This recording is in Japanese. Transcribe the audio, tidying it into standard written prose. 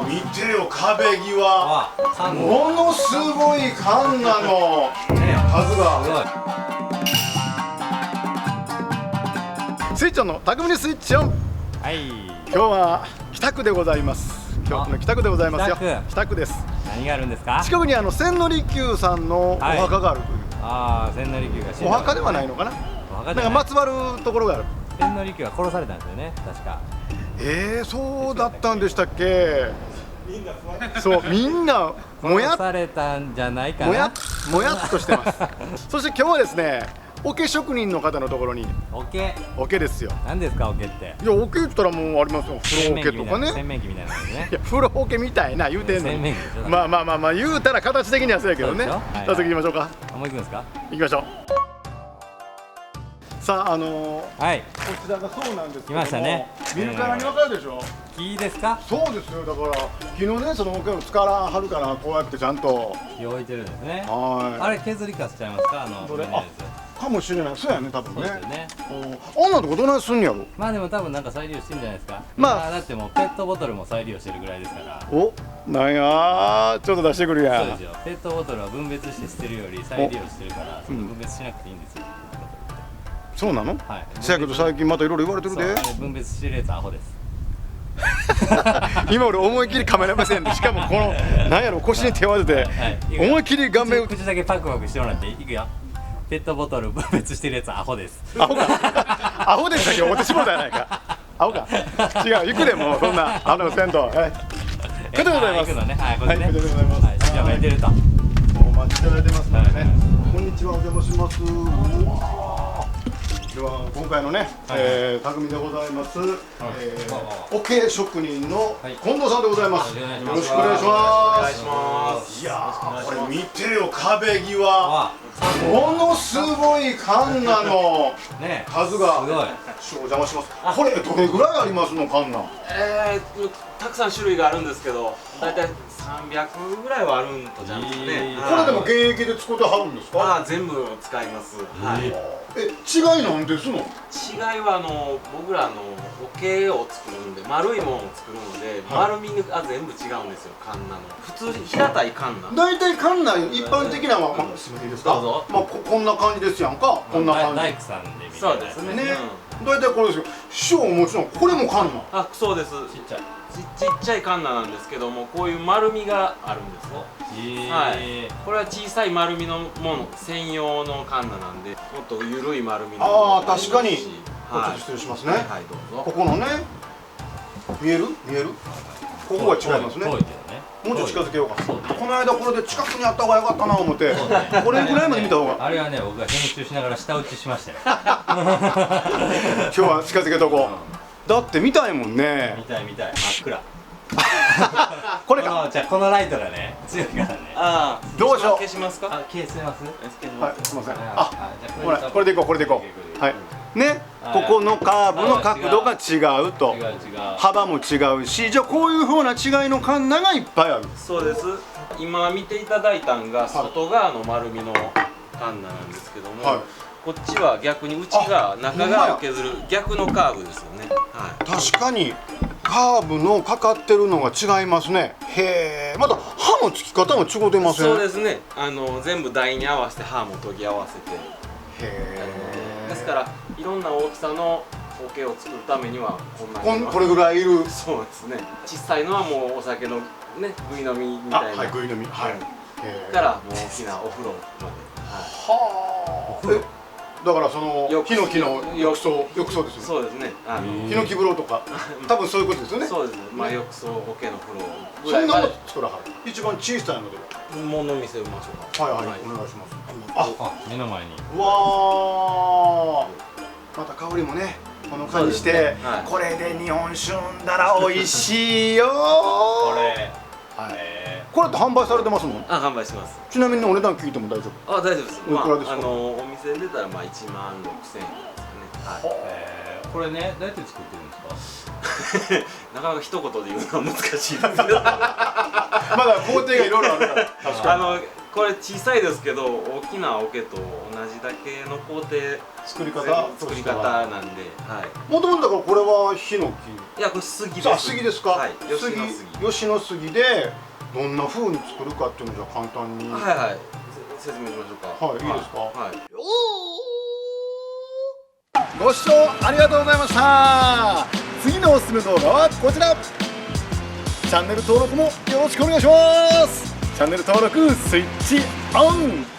見てよ、壁際ものすごいカンナの数が。スイッチオンの匠にスイッチオン。はい。今日は北区でございます。今日の北区でございますよ。北区です。何があるんですか？近くに千利休さんのお墓があるという。ああ、千利休が死んだ。お墓ではないのかな。なんかまつわるところがある。千利休が殺されたんですよね、確か。そうだったんでしたっけ。そう、みんなもやっされたんじゃないかな。もやっとしてます。そして今日はですね、桶職人の方のところに。桶ですよ。何ですか桶って。いや、桶言ったらもうありますよ。風呂桶とかね。洗面器みたいなのね。いや、風呂桶みたいな言うてんのに。まあ言うたら形的にはそうやけどね。さあ次行きましょうか。もう行くんですか。行きましょう。さあ、はい、こちらがそうなんですけども、来ましたね。見るからにわかるでしょ。木ですか。そうですよ。だから昨日ね、その桶を使わはるから、こうやってちゃんと木置いてるんですね。はい。あれ削りかすちゃいますか。どれ。かもしれない。そうやね、多分ね。そうですよね。あんなとこどないすんやろ。まあでも多分なんか再利用してんじゃないですか。まあだってもうペットボトルも再利用してるぐらいですから。お、なんや、ちょっと出してくるやん。そうですよ。ペットボトルは分別して捨てるより再利用してるから、その分別しなくていいんですよ。そうなの？はい。せやけど最近またいろいろ言われてるで。分別してるやつアホです。今俺思いっきりカメラ目線で、しかもこのなんやろ、腰に手を当てて思いっきり顔面口だけパクパクしてもらっていくよ。ペットボトル分別してるやつアホです。アホか。アホでしたっけ、思ってしもうたやないか。アホか。違う、行くでもそんなせんと。はい。こちらでございます。はい、これね。こちらでございます。はい、じゃあ見てると。お待ちいただいてますのでね。こんにちは、お邪魔します。うわ。では今回のね、匠でございます。桶職人の近藤さんでございます。よろしくお願いします。いやー、これ見てよ、壁際。ものすごいカンナの数が。お邪魔します。これどれぐらいありますの、カンナ。たくさん種類があるんですけど、だいたい300ぐらいはあるんとじゃないですかね。これでも現役で作ってはるんですか。全部使います。はい。違いなんですの。違いは僕ら桶を作るんで、丸いものを作るので、丸みが全部違うんですよ。カンナの普通に平たいカンナ。大体カンナ一般的なのは、すみませんいいですか。どうぞ。こんな感じですやんか。こんな感じ。大工さんで見て。そうですね。大体これですよ。師匠もちろんこれもカンナ。そうです。ちっちゃいカンナなんですけども、こういう丸みがあるんですよ。はい。これは小さい丸みのもの専用のカンナなんで、もっと緩い丸みのもの。確かに。ちょっと失礼しますね。はい、どうぞ。ここのね、見える？ここが違いますね。もうちょっと近づけようか。この間これで近くにあった方が良かったな思って、これぐらいまで見た方が。あれはね、僕が編集しながら舌打ちしましたよ。今日は近づけとこう。だって見たいもんね。見たい。真っ暗。これか。じゃあこのライトがね、強いからね。どうしよう。消しますか？消せます？はい、すみません。ほら、これでいこう。はい。ね、ここのカーブの角度が違うと。幅も違うし、じゃあこういう風な違いのカンナがいっぱいある。そうです。今見ていただいたんが外側の丸みのカンナなんですけども、こっちは逆に内側、中側を削る逆のカーブですよね。確かにカーブのかかってるのが違いますね。へえ。また刃の付き方も違ってません？そうですね。全部台に合わせて刃も研ぎ合わせて。へえ。ですからいろんな大きさの桶を作るためにはこれぐらいいる。そうですね。小さいのはもうお酒のね、ぐい飲みみたいな。はい、ぐい飲み。はい。からもう大きなお風呂まで。はあ。だからそのヒノキの浴槽ですよね。そうですね。ヒノキ風呂とか、多分そういうことですよね。そうですね。浴槽、桶の風呂ぐそんならいまで。の作らはる。一番小さいので。もの見せましょうか。はい、お願いします。目の前に。うわあ。また香りもね、この感じして、これで日本酒飲んだら美味しいよ。これ。これって販売されてますもん。販売してます。ちなみにお値段聞いても大丈夫？大丈夫です。おいくらですか？お店で出たら1万6,000円ですかね。これね、どうやって作ってるんですか？なかなか一言で言うのは難しいですけど。まだ工程がいろいろあるから。確かに。これ小さいですけど大きな桶と同じだけの工程作り方作り方なんで、はもともとだからこれはヒノい。いやこれ杉です。キ。あ、杉ですか。はい。吉野杉。吉野杉でどんな風に作るかっていうのじゃ簡単に。はいはい。説明しましょうか。はい、いいですか。はい。ご視聴ありがとうございました。次のおすすめ動画はこちら。チャンネル登録もよろしくお願いします。チャンネル登録スイッチオン。